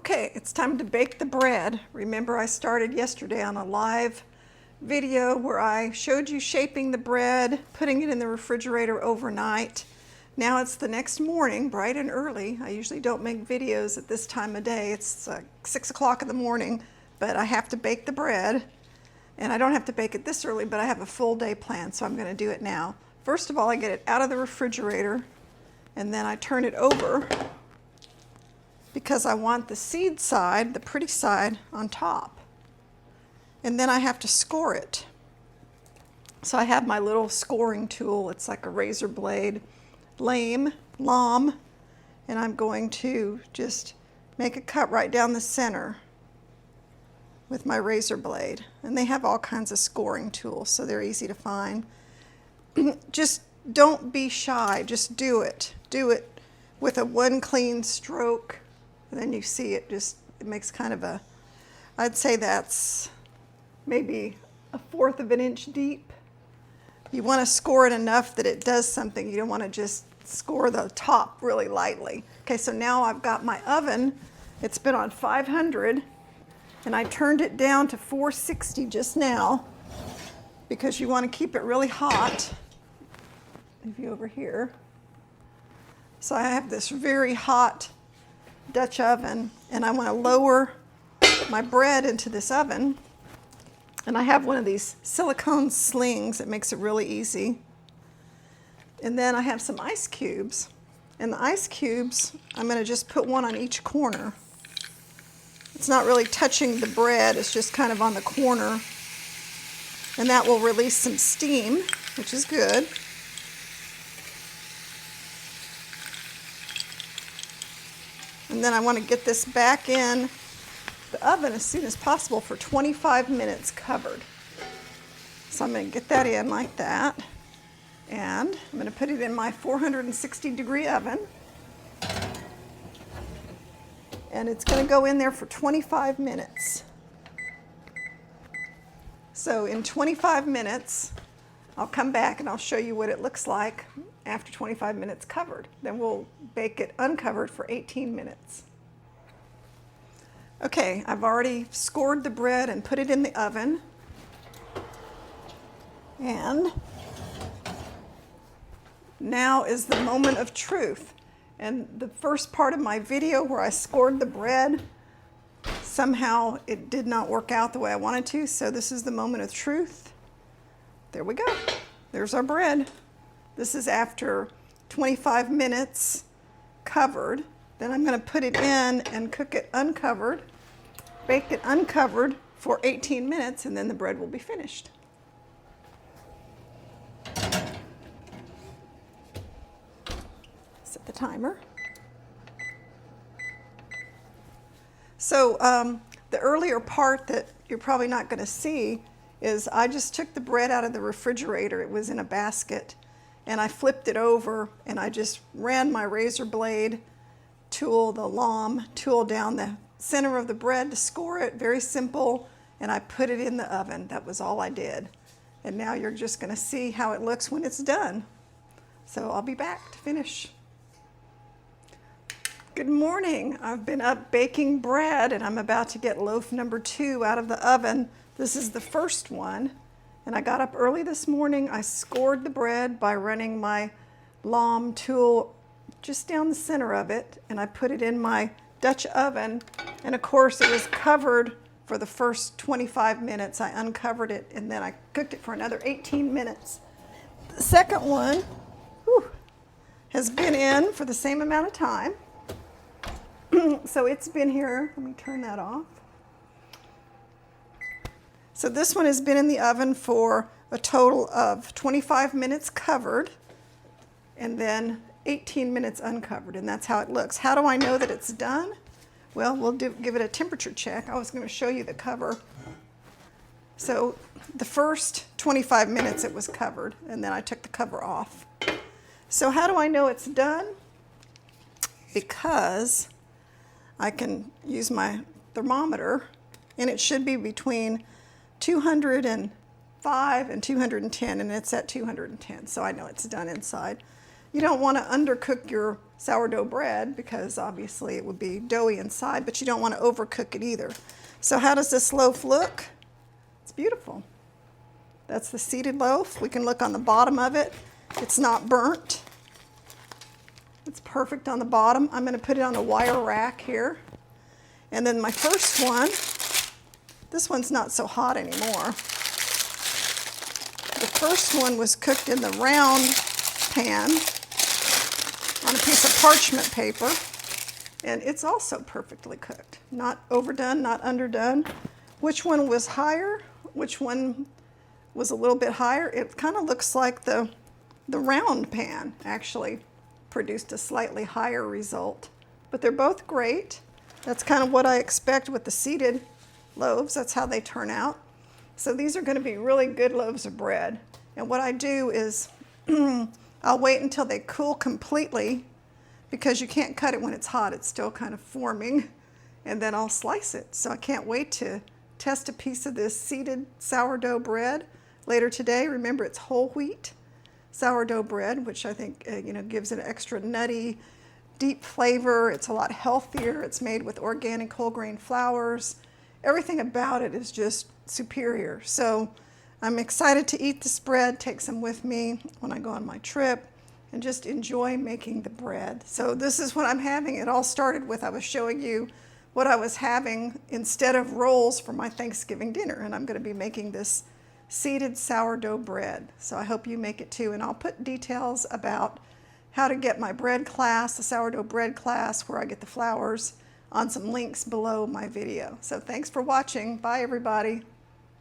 Okay, it's time to bake the bread. Remember, I started yesterday on a live video where I showed you shaping the bread, putting it in the refrigerator overnight. Now it's the next morning, bright and early. I usually don't make videos at this time of day. It's 6 o'clock in the morning, but I have to bake the bread. And I don't have to bake it this early, but I have a full day planned, so I'm going to do it now. First of all, I get it out of the refrigerator, and then I turn it over because I want the seed side, the pretty side, on top. And then I have to score it. So I have my little scoring tool. It's like a razor blade, lame, and I'm going to just make a cut right down the center with my razor blade. And they have all kinds of scoring tools, so they're easy to find. Just don't be shy, just do it. Do it with a one clean stroke. And then you see it makes kind of a, I'd say that's maybe 1/4 of an inch deep. You want to score it enough that it does something. You don't want to just score the top really lightly. Okay, so now I've got my oven. It's been on 500, and I turned it down to 460 just now because you want to keep it really hot. Move you over here. So I have this very hot Dutch oven, and I want to lower my bread into this oven. And I have one of these silicone slings that makes it really easy. And then I have some ice cubes. And the ice cubes, I'm going to just put one on each corner. It's not really touching the bread, it's just kind of on the corner. And that will release some steam, which is good. And then I want to get this back in the oven as soon as possible for 25 minutes covered. So I'm going to get that in like that. And I'm going to put it in my 460-degree oven. And it's going to go in there for 25 minutes. So in 25 minutes, I'll come back and I'll show you what it looks like after 25 minutes covered. Then we'll bake it uncovered for 18 minutes. Okay, I've already scored the bread and put it in the oven. And now is the moment of truth. And the first part of my video where I scored the bread, somehow it did not work out the way I wanted to, so this is the moment of truth. There we go. There's our bread. This is after 25 minutes covered. Then I'm going to put it in and cook it uncovered, bake it uncovered for 18 minutes, and then the bread will be finished. Set the timer. So the earlier part that you're probably not going to see is I just took the bread out of the refrigerator. It was in a basket. And I flipped it over, and I just ran my razor blade tool, the lame tool, down the center of the bread to score it. Very simple. And I put it in the oven. That was all I did. And now you're just going to see how it looks when it's done. So I'll be back to finish. Good morning. I've been up baking bread, and I'm about to get loaf number 2 out of the oven. This is the first one. And I got up early this morning. I scored the bread by running my lame tool just down the center of it, and I put it in my Dutch oven. And of course, it was covered for the first 25 minutes. I uncovered it, and then I cooked it for another 18 minutes. The second one has been in for the same amount of time. So it's been here. Let me turn that off. So this one has been in the oven for a total of 25 minutes covered, and then 18 minutes uncovered, and that's how it looks. How do I know that it's done? Well, we'll give it a temperature check. I was going to show you the cover. So the first 25 minutes it was covered, and then I took the cover off. So how do I know it's done? Because I can use my thermometer, and it should be between 205 and 210, and it's at 210, so I know it's done inside. You don't want to undercook your sourdough bread because obviously it would be doughy inside, but you don't want to overcook it either. So how does this loaf look? It's beautiful. That's the seeded loaf. We can look on the bottom of it. It's not burnt. It's perfect on the bottom. I'm going to put it on a wire rack here. And then my first one, this one's not so hot anymore. The first one was cooked in the round pan on a piece of parchment paper, and it's also perfectly cooked. Not overdone, not underdone. Which one was higher? Which one was a little bit higher? It kind of looks like the round pan actually produced a slightly higher result, but they're both great. That's kind of what I expect with the seeded loaves. That's how they turn out. So these are going to be really good loaves of bread. And what I do is I'll wait until they cool completely, because you can't cut it when it's hot. It's still kind of forming. And then I'll slice it. So I can't wait to test a piece of this seeded sourdough bread later today. Remember, it's whole wheat sourdough bread, which I think gives it an extra nutty, deep flavor. It's a lot healthier. It's made with organic whole grain flours. Everything about it is just superior. So I'm excited to eat this bread, take some with me when I go on my trip, and just enjoy making the bread. So this is what I'm having. It all started with, I was showing you what I was having instead of rolls for my Thanksgiving dinner, and I'm going to be making this seeded sourdough bread. So I hope you make it too, and I'll put details about how to get my bread class, the sourdough bread class, where I get the flours, on some links below my video. So thanks for watching. Bye, everybody.